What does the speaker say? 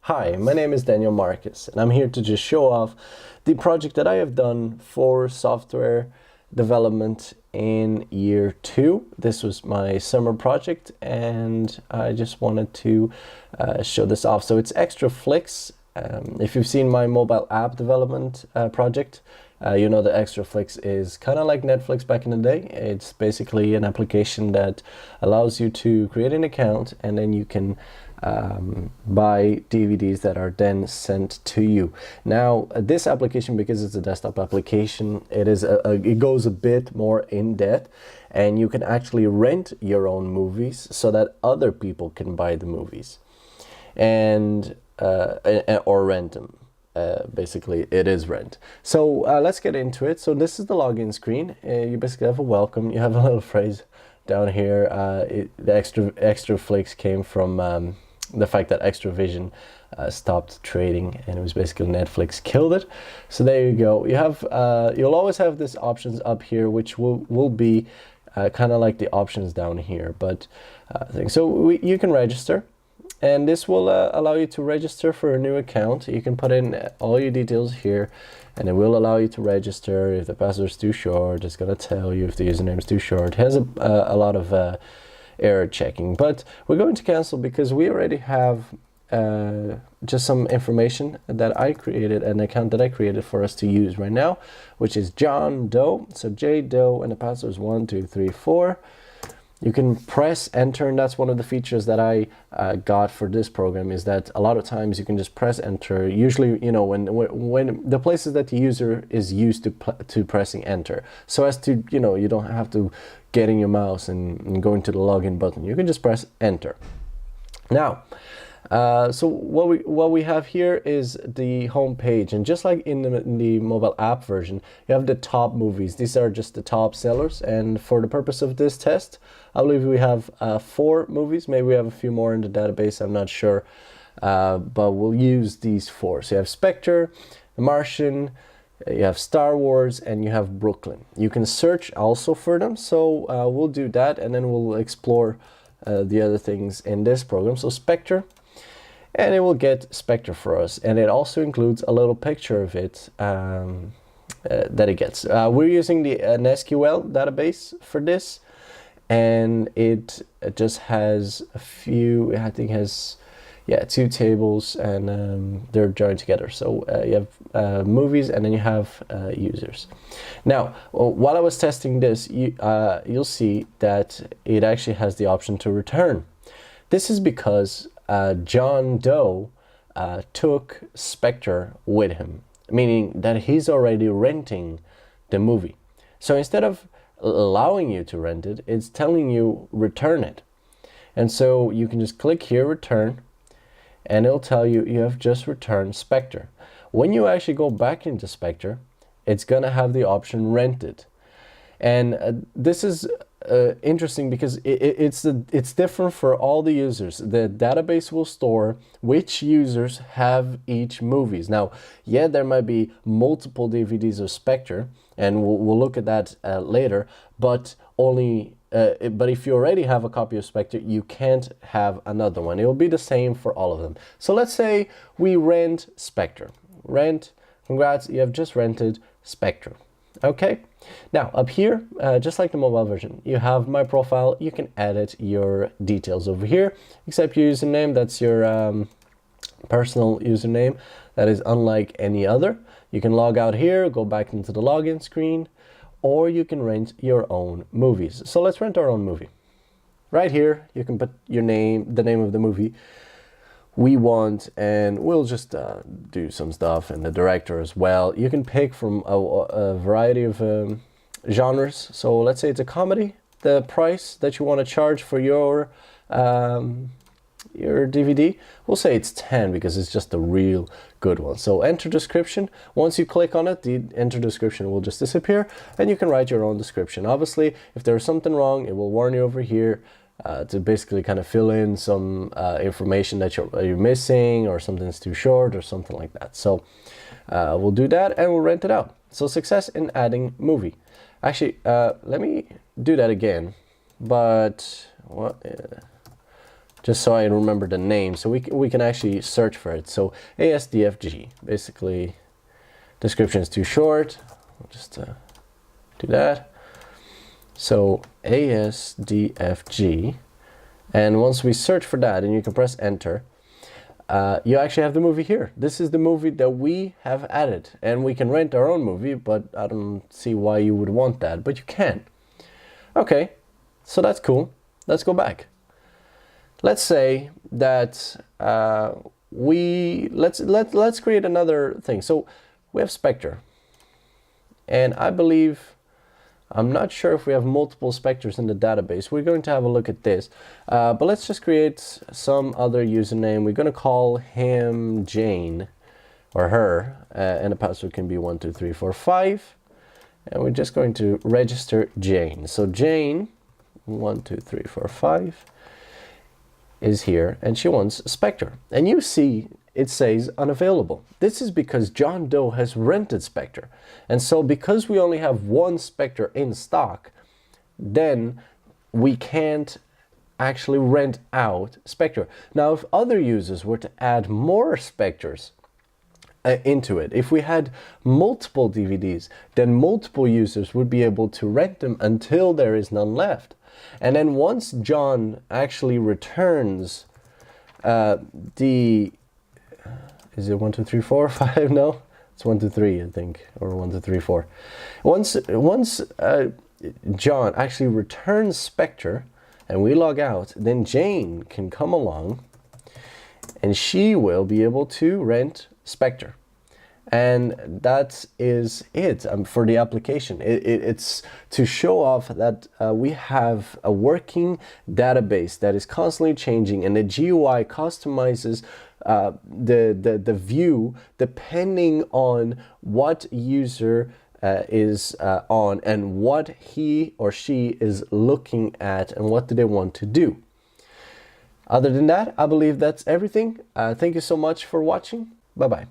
Hi, my name is Daniel Marcus, and I'm here to just show off the project that I have done for software development in year 2. This was my summer project, and I just wanted to show this off. So it's XtraFlix. If you've seen my mobile app development project, you know that XtraFlix is kind of like Netflix back in the day. It's basically an application that allows you to create an account, and then you can buy DVDs that are then sent to you. Now, this application, because it's a desktop application, it goes a bit more in depth, and you can actually rent your own movies so that other people can buy the movies and or rent them. Basically, it is rent. So let's get into it. So this is the login screen. You basically have a welcome. You have a little phrase down here. The XtraFlix came from the fact that XtraVision stopped trading, and it was basically Netflix killed it. So there you go. You have you'll always have these options up here, which will be kind of like the options down here. But you can register. And this will allow you to register for a new account. You can put in all your details here, and it will allow you to register. If the password is too short, it's going to tell you if the username is too short. It has a lot of error checking, but we're going to cancel because we already have just some information that I created, an account that I created for us to use right now, which is John Doe. So J Doe, and the password is 1234. You can press enter, and that's one of the features that I got for this program, is that a lot of times you can just press enter. Usually, you know, when the places that the user is used to pressing enter, so as to, you know, you don't have to get in your mouse and go into the login button. You can just press enter. Now, so what we have here is the home page, and just like in the mobile app version, you have the top movies. These are just the top sellers, and for the purpose of this test, I believe we have 4 movies. Maybe we have a few more in the database, I'm not sure, but we'll use these 4. So you have Spectre, The Martian, you have Star Wars, and you have Brooklyn. You can search also for them, so we'll do that, and then we'll explore the other things in this program. So Spectre, and it will get Spectre for us, and it also includes a little picture of it that it gets. We're using an SQL database for this, and it just has a few, I think has 2 tables, and they're joined together. So you have movies, and then you have users. Now, while I was testing this, you'll see that it actually has the option to return. This is because John Doe took Spectre with him, meaning that he's already renting the movie. So instead of allowing you to rent it, it's telling you return it. And so you can just click here, return, and it'll tell you you have just returned Spectre. When you actually go back into Spectre, it's gonna have the option rented. And this is interesting because it's different for all the users. The database will store which users have each movies. Now, yeah, there might be multiple DVDs of Spectre, and we'll look at that later, but only but if you already have a copy of Spectre, you can't have another one. It will be the same for all of them. So let's say we rent Spectre. Rent, congrats, you have just rented Spectre. Okay, now up here, just like the mobile version, you have my profile. You can edit your details over here, except your username. That's your personal username. That is unlike any other. You can log out here, go back into the login screen, or you can rent your own movies. So let's rent our own movie. Right here, you can put your name, the name of the movie we want, and we'll just do some stuff, and the director as well. You can pick from a variety of genres. So let's say it's a comedy. The price that you want to charge for your DVD, we'll say it's 10 because it's just a real good one. So enter description. Once you click on it, the enter description will just disappear, and you can write your own description. Obviously, if there's something wrong, it will warn you over here to basically kind of fill in some information that you're missing, or something's too short or something like that. So we'll do that, and we'll rent it out. So success in adding movie. Actually, let me do that again, but what? just so I remember the name, so we can actually search for it. So ASDFG, basically description is too short. I'll just do that. So ASDFG, and once we search for that, and you can press enter, you actually have the movie here. This is the movie that we have added, and we can rent our own movie, but I don't see why you would want that, but you can. Okay, so that's cool. Let's go back. Let's say that let's create another thing. So we have Spectre, and I believe, I'm not sure if we have multiple Spectres in the database. We're going to have a look at this, but let's just create some other username. We're going to call him Jane, or her, and the password can be 12345, and we're just going to register Jane. So Jane 12345 is here, and she wants Spectre, and you see it says unavailable. This is because John Doe has rented Spectre, and so because we only have one Spectre in stock, then we can't actually rent out Spectre. Now, if other users were to add more Spectres into it, if we had multiple DVDs, then multiple users would be able to rent them until there is none left. And then once John actually returns is it 1, 2, 3, 4, 5? No, it's 1, 2, 3, I think, or 1, 2, 3, 4. Once John actually returns Spectre and we log out, then Jane can come along and she will be able to rent Spectre. And that is it for the application. It's to show off that we have a working database that is constantly changing, and the GUI customizes the view depending on what user is on and what he or she is looking at and what do they want to do. Other than that, I believe that's everything. Thank you so much for watching. Bye-bye.